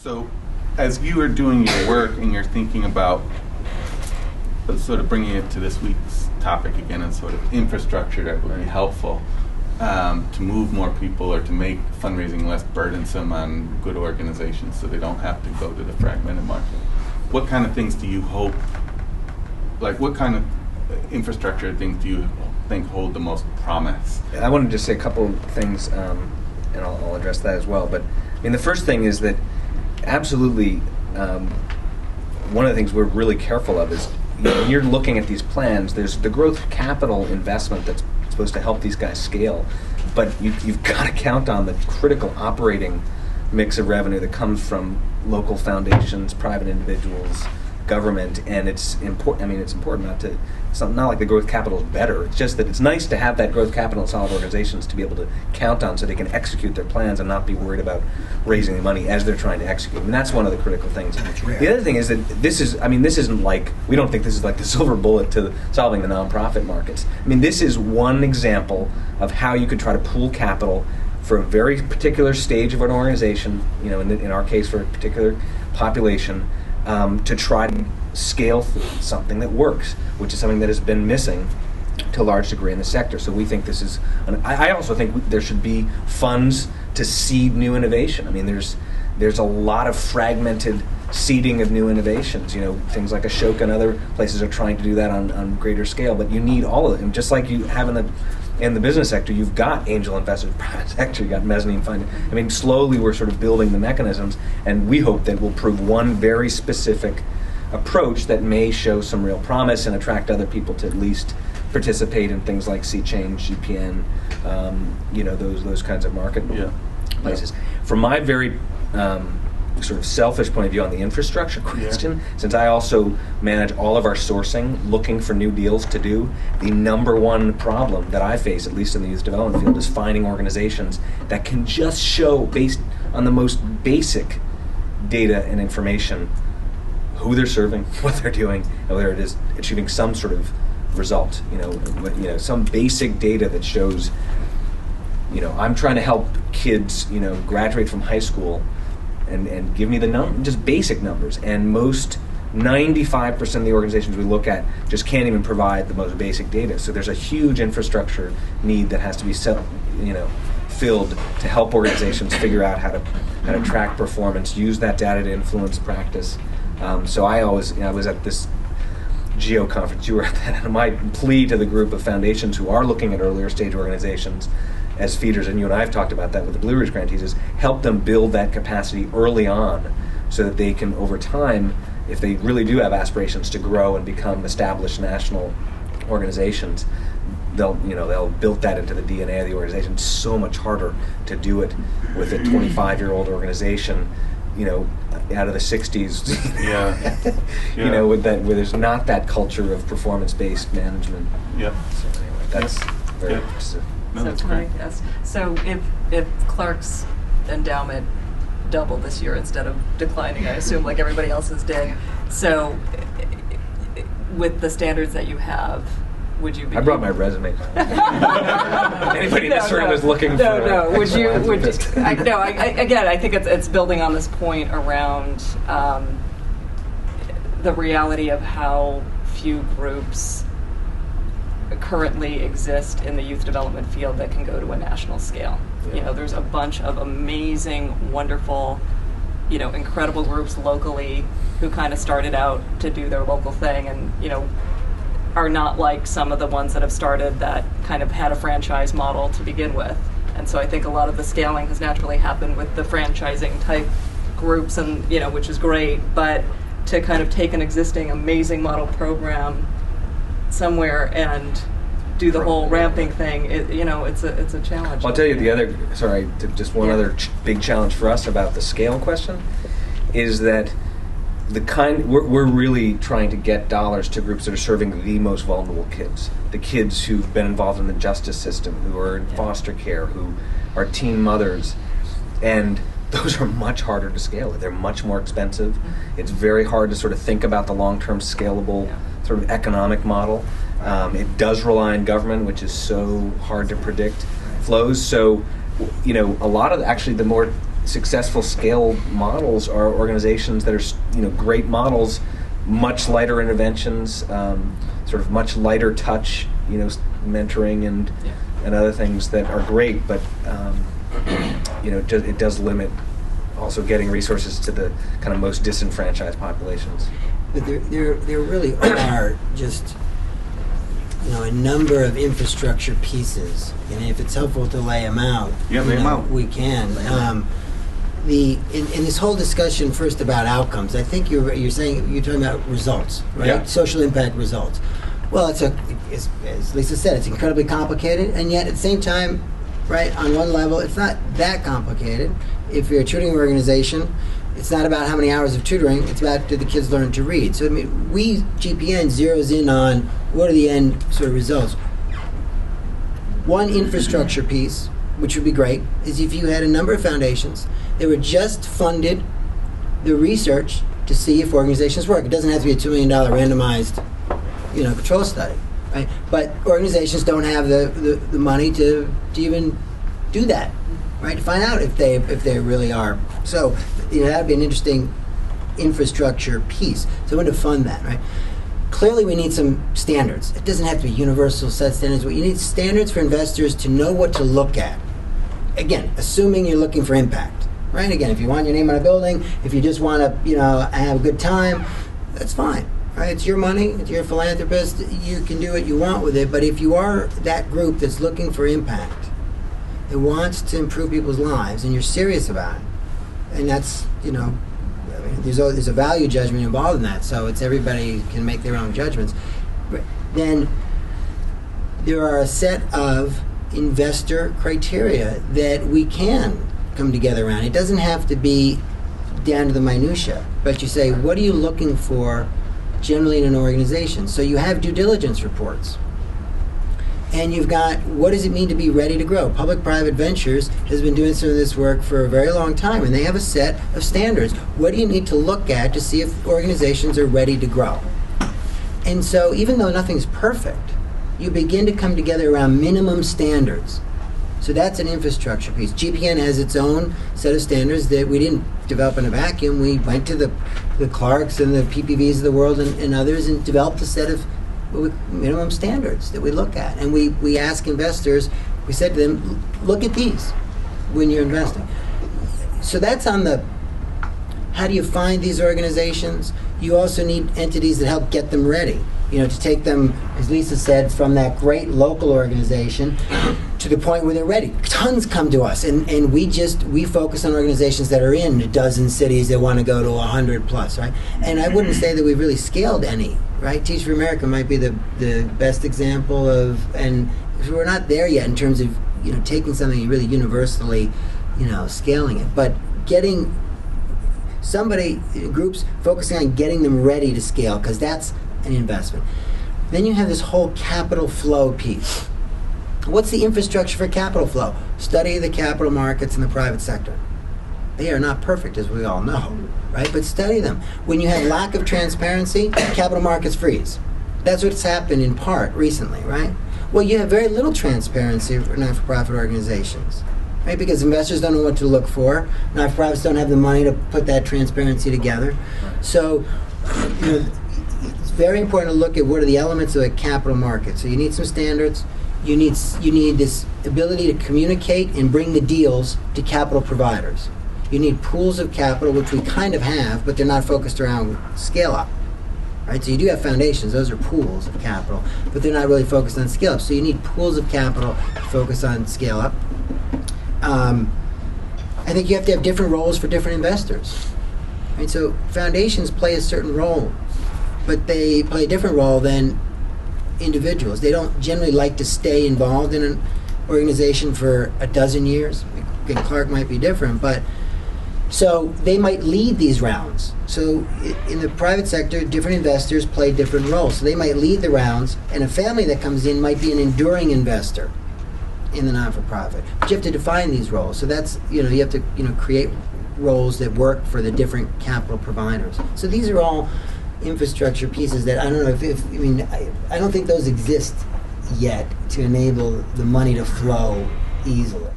So, as you are doing your work and you're thinking about sort of bringing it to this week's topic again and sort of infrastructure that would be helpful to move more people or to make fundraising less burdensome on good organizations so they don't have to go to the fragmented market, what kind of things do you hope, like what kind of infrastructure things do you think hold the most promise? I want to just say a couple of things, and I'll address that as well. But I mean, the first thing is that absolutely one of the things we're really careful of is, you know, when you're looking at these plans, there's the growth capital investment that's supposed to help these guys scale, but you've got to count on the critical operating mix of revenue that comes from local foundations, private individuals, government, and it's important. I mean, it's important not to. It's not like the growth capital is better. It's just that it's nice to have that growth capital and solid organizations to be able to count on, so they can execute their plans and not be worried about raising the money as they're trying to execute. And that's one of the critical things. The other thing is that this is. I mean, this isn't like, we don't think this is like the silver bullet to solving the nonprofit markets. I mean, this is one example of how you could try to pool capital for a very particular stage of an organization. You know, in our case, for a particular population. To try to scale something that works, which is something that has been missing to a large degree in the sector. So we think this is, I also think there should be funds to seed new innovation. I mean, there's a lot of fragmented seeding of new innovations. You know, things like Ashoka and other places are trying to do that on greater scale, but you need all of them. Just like you have in the business sector, you've got angel investors, private sector, you've got mezzanine funding. I mean, slowly we're sort of building the mechanisms, and we hope that will prove one very specific approach that may show some real promise and attract other people to at least participate in things like Sea Change, GPN, you know, those kinds of marketplaces. From my very sort of selfish point of view on the infrastructure question, since I also manage all of our sourcing, looking for new deals to do, the number one problem that I face, at least in the youth development field, is finding organizations that can just show, based on the most basic data and information, who they're serving, what they're doing, and whether it is achieving some sort of result. You know, some basic data that shows, you know, I'm trying to help kids, you know, graduate from high school, and give me the just basic numbers. And most 95% of the organizations we look at just can't even provide the most basic data. So there's a huge infrastructure need that has to be filled to help organizations figure out how to track performance, use that data to influence practice. So I was at this GEO conference, you were at that, and my plea to the group of foundations who are looking at earlier stage organizations as feeders, and you and I have talked about that with the Blue Ridge grantees, is help them build that capacity early on so that they can, over time, if they really do have aspirations to grow and become established national organizations, they'll build that into the DNA of the organization. It's so much harder to do it with a 25-year-old organization, you know, out of the 60s, you know, with that, where there's not that culture of performance-based management. Yeah. So anyway, that's very specific. No, so that's can great. I ask, so if Clark's endowment doubled this year instead of declining, I assume, like everybody else's did, so with the standards that you have, would you be... I brought my resume. Anybody in this room is looking for... No, would you... Again, I think it's building on this point around the reality of how few groups currently exist in the youth development field that can go to a national scale. Yeah. You know, there's a bunch of amazing, wonderful, you know, incredible groups locally who kind of started out to do their local thing and, you know, are not like some of the ones that have started that kind of had a franchise model to begin with. And so I think a lot of the scaling has naturally happened with the franchising type groups, and, you know, which is great, but to kind of take an existing amazing model program somewhere and do the whole ramping thing, it's a challenge. I'll tell you the other, other big challenge for us about the scale question is that we're really trying to get dollars to groups that are serving the most vulnerable kids, the kids who've been involved in the justice system, who are in foster care, who are teen mothers, and those are much harder to scale. They're much more expensive. It's very hard to sort of think about the long-term scalable sort of economic model. It does rely on government, which is so hard to predict flows. So, you know, a lot of the more successful scale models are organizations that are great models, much lighter interventions, sort of much lighter touch, mentoring and other things that are great, but it does limit also getting resources to the kind of most disenfranchised populations. But there really are just a number of infrastructure pieces, and if it's helpful to lay them out, we can. In this whole discussion first about outcomes, I think you're talking about results, right? Yeah. Social impact results. Well, as Lisa said, it's incredibly complicated, and yet at the same time, right, on one level, it's not that complicated. If you're a tutoring organization, it's not about how many hours of tutoring, it's about did the kids learn to read. So GPN zeroes in on what are the end sort of results. One infrastructure piece, which would be great, is if you had a number of foundations that were just funded the research to see if organizations work. It doesn't have to be a $2 million randomized control study, right? But organizations don't have the money to even do that, right? To find out if they really are. So that'd be an interesting infrastructure piece. So we want to fund that, right? Clearly we need some standards. It doesn't have to be universal set standards, but you need standards for investors to know what to look at. Again, assuming you're looking for impact, right? Again, if you want your name on a building, if you just want to, have a good time, that's fine. Right, it's your money, it's your philanthropist, you can do what you want with it, but if you are that group that's looking for impact, that wants to improve people's lives, and you're serious about it, and that's, there's a value judgment involved in that, so it's everybody can make their own judgments, then there are a set of investor criteria that we can come together around. It doesn't have to be down to the minutia, but you say, what are you looking for generally in an organization? So you have due diligence reports. And you've got, what does it mean to be ready to grow? Public-private ventures has been doing some of this work for a very long time, and they have a set of standards. What do you need to look at to see if organizations are ready to grow? And so even though nothing's perfect, you begin to come together around minimum standards. So that's an infrastructure piece. GPN has its own set of standards that we didn't develop in a vacuum. We went to the Clarks and the PPVs of the world and others and developed a set of minimum standards that we look at. And we ask investors, we said to them, look at these when you're investing. So that's on the, how do you find these organizations? You also need entities that help get them ready. To take them, as Lisa said, from that great local organization to the point where they're ready. Tons come to us, and we focus on organizations that are in a dozen cities that want to go to 100 plus, right? And I wouldn't say that we've really scaled any, right? Teach for America might be the best example of, and we're not there yet in terms of taking something and really universally, scaling it, but getting groups focusing on getting them ready to scale, because that's an investment. Then you have this whole capital flow piece. What's the infrastructure for capital flow? Study the capital markets in the private sector. They are not perfect, as we all know, right? But study them. When you have lack of transparency, capital markets freeze. That's what's happened in part recently, right? Well, you have very little transparency for not-for-profit organizations, right? Because investors don't know what to look for. Not-for-profits don't have the money to put that transparency together. So, it's very important to look at what are the elements of a capital market. So you need some standards. You need this ability to communicate and bring the deals to capital providers. You need pools of capital, which we kind of have, but they're not focused around scale up. Right? So you do have foundations, those are pools of capital, but they're not really focused on scale up. So you need pools of capital to focus on scale up. I think you have to have different roles for different investors. Right? So foundations play a certain role, but they play a different role than individuals. They don't generally like to stay involved in an organization for a dozen years. Again, Clark might be different, but so they might lead these rounds. So in the private sector, different investors play different roles. So they might lead the rounds, and a family that comes in might be an enduring investor in the non-for-profit. But you have to define these roles. So that's, you have to, create roles that work for the different capital providers. So these are all infrastructure pieces that I don't know I don't think those exist yet to enable the money to flow easily.